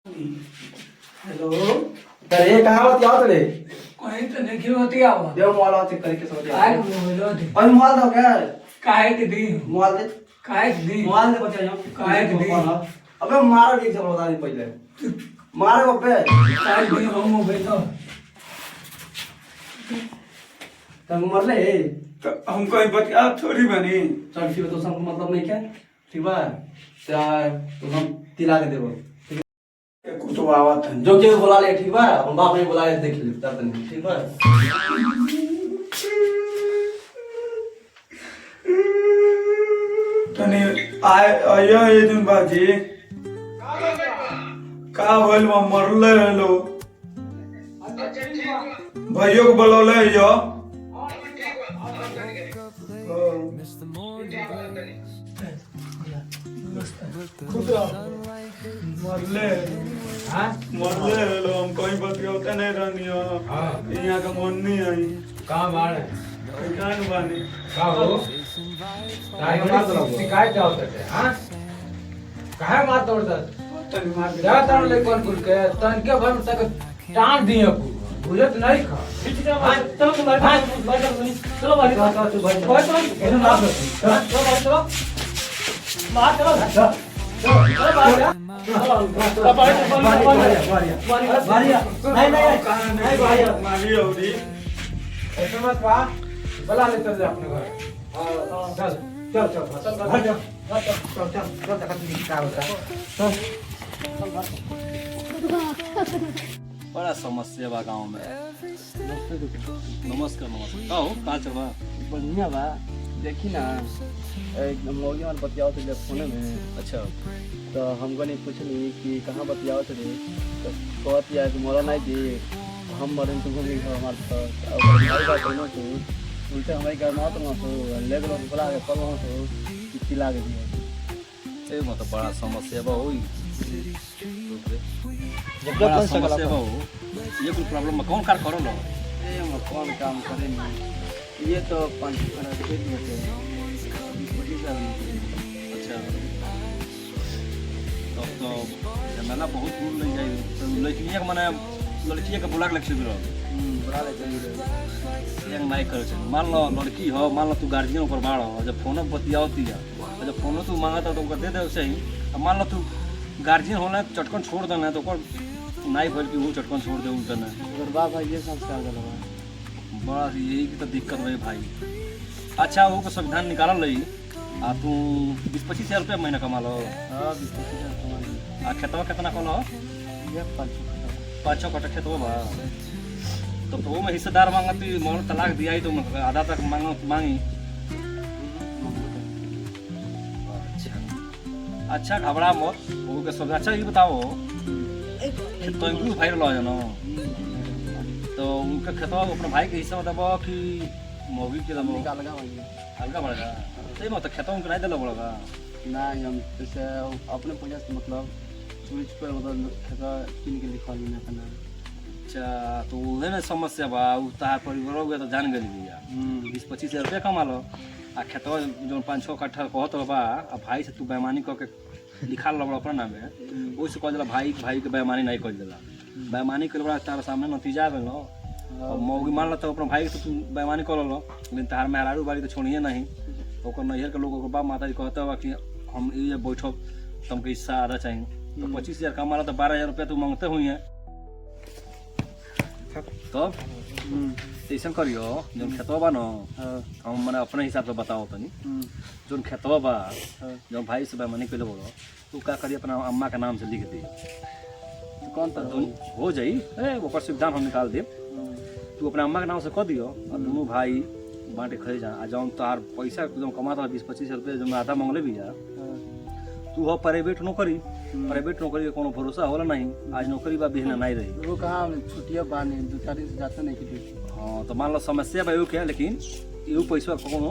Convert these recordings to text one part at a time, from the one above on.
Hello. अरे कहाँ होती आओ तेरे? कहीं तो नहीं होती आवा देव मोबाइल चेक करके समझ आ। काय मोबाइल होती और मोबाइल दो क्या? काय के दी मोबाइल दे। काय के दी मोबाइल दे बच्चा यो। काय के दी अबे मारो एक जब बता दे पहले। मारो अबे। काय दी हो मोबाइल तो तुम मर ले। तो हम कोई बतिया थोड़ी बनी। चल ठीक है तो हमको मतलब नहीं क्या? ठीक बा? तो हम तिला के देबो। कुछ आवत है जो के बुला ले ठीक बा? अपन बाप ने बुला ले देख ले तब तक ठीक बा? तनी आए आया ये दिन बाजी का होल में मरले लो भाइयों को बुलौले यो मरले हां मरले लो हम कोई बतियाते नहीं रहनी हो यहाँ का मन नहीं आई कहां बाड़ है जान बानी का हो काय मार दो शिकायत जाओ थे हां काहे मार तोड़ता तनी मार जा तार ले कौन कुल के तन के भर तक टांग दिए बुझत नहीं खा चलो चलो भाई चलो भाई चलो चलो मार चलो मारी होगी बला ले चल जा अपने घर चल चल चल चल घर जा बड़ा समस्या बा गाँव में। नमस्कार नमस्कार का हो कहाँ चल बा? बढ़िया बा। देखी ना एकदम मौगी वाला बतियाओ तो जब फोन में अच्छा तो हमको नहीं पूछली कि कहाँ बतियाओ थे तो कहत या कि मोरा नहीं दी हम मरन तो घूम गई हमारे पास और भाई का कहनो तो उल्टे हमारे घर में तो तो ले गलो बुला के कल तो कितनी लाग दी ए मतलब बड़ा समस्या बा होई। जब बड़ा कौन समस्या सा बा हो। ये कोई प्रॉब्लम में कौन कार करो लो? ए हम कौन काम करे नहीं ये तो 5 खेत में थे अच्छा तब तो जमाना बहुत दूर ले जाए तो लड़कियां के माने लड़कियां के बुला के लक्ष्य भी रहो बुला ले चलिए एक नहीं करे छे। मान लो लड़की हो मान लो तू गार्जियन ऊपर बाड़ हो जब फोन बतियावती है तो जब फोन तू मांगता तो ओकर दे दे सही। अब मान लो तू गार्जियन होना चटकन छोड़ देना तो ओकर नहीं भइल कि वो चटकन छोड़ दे उल्टा ना अगर बा भाई ये संस्कार गलबा बड़ा यही की तो दिक्कत है भाई। अच्छा वो संविधान निकालल रही आ तू 20-25 हज़ार रुपया महीना कमा लो हां 20-25 कमा आ खेतवा कितना कल हो? ये 5-6 कट्ठा खेतवा बा तो वो में हिस्सेदार मांगती मोर तलाक दिया ही तो आधा तक मांगी। अच्छा घबरा मत वो के सब। अच्छा ये बताओ खेतवा में भाई लो जानो तो उनका खेतवा अपने भाई के हिस्सा बताबो कि मौगी के दबो अलगा भाई अलगा पड़ेगा सही मत खेतवा में नहीं देला पड़ेगा ना हम जैसे अपने पैसा से मतलब चोरी पर मतलब खाता किन के लिखा लेना करना। अच्छा तो उहे ना समस्या बा उ तार परिवार हो गया तो जान गई भैया 20-25 हज़ार रुपया कमा लो आ खेतवा जो 5-6 कट्ठा कहत बा आ भाई से तू बेईमानी करके लिखा लो अपना नाम में ओइसे कह देला भाई के बेईमानी नहीं कर देला बेईमानी करे बड़ा तार सामने नतीजा आवे लो और मौगी मान लो तो अपना भाई के तू बेईमानी कर लो लेकिन तार मेहरारू बारी तो छोड़िए नहीं ओकर नैहर के लोग बाप माता जी कहते बा कि हम ये बैठो तुमके हिस्सा आधा चाहिए तो 25 हज़ार कमा लो तो 12 हज़ार रुपया तू मांगते हुई है तब ऐसा करियो जो खेतवा बा न हम मैंने अपने हिसाब से बताओ तनी जो खेतवा बा जो भाई से बेईमानी कैले बोलो तू का करिए अपना अम्मा के नाम से लिख दी कौन सा हो जाई ओकर संविधान हम निकाल दे तू अपने अम्मा के नाम से कह दियो और दोनों भाई बांटे खरीद जा आ जौन तार पैसा जो कमाता 20-25 हज़ार रुपया जो आधा मांगले भी जा तू हो प्राइवेट नौकरी के कोनो भरोसा होला नहीं आज नौकरी बा बिहना नहीं रही वो कहाँ छुट्टियाँ बानी 2-4 दिन से जाते नहीं कि हाँ तो मान लो समस्या बा एगो के लेकिन एगो पैसा कोनो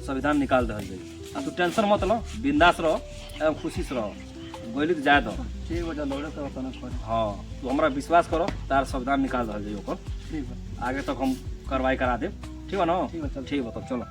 संविधान निकाल दे जाई आ तू टेंशन मत लो बिंदास रहो एकदम खुशी से रहो गोली तो जाए दो ठीक हो जा लौड़े तो अपना कर हाँ तू हमरा विश्वास करो तार संविधान निकाल दे जाई ओकर ठीक है आगे तक हम कार्रवाई करा दे ठीक है ना ठीक है, चल। ठीक है तब चलो।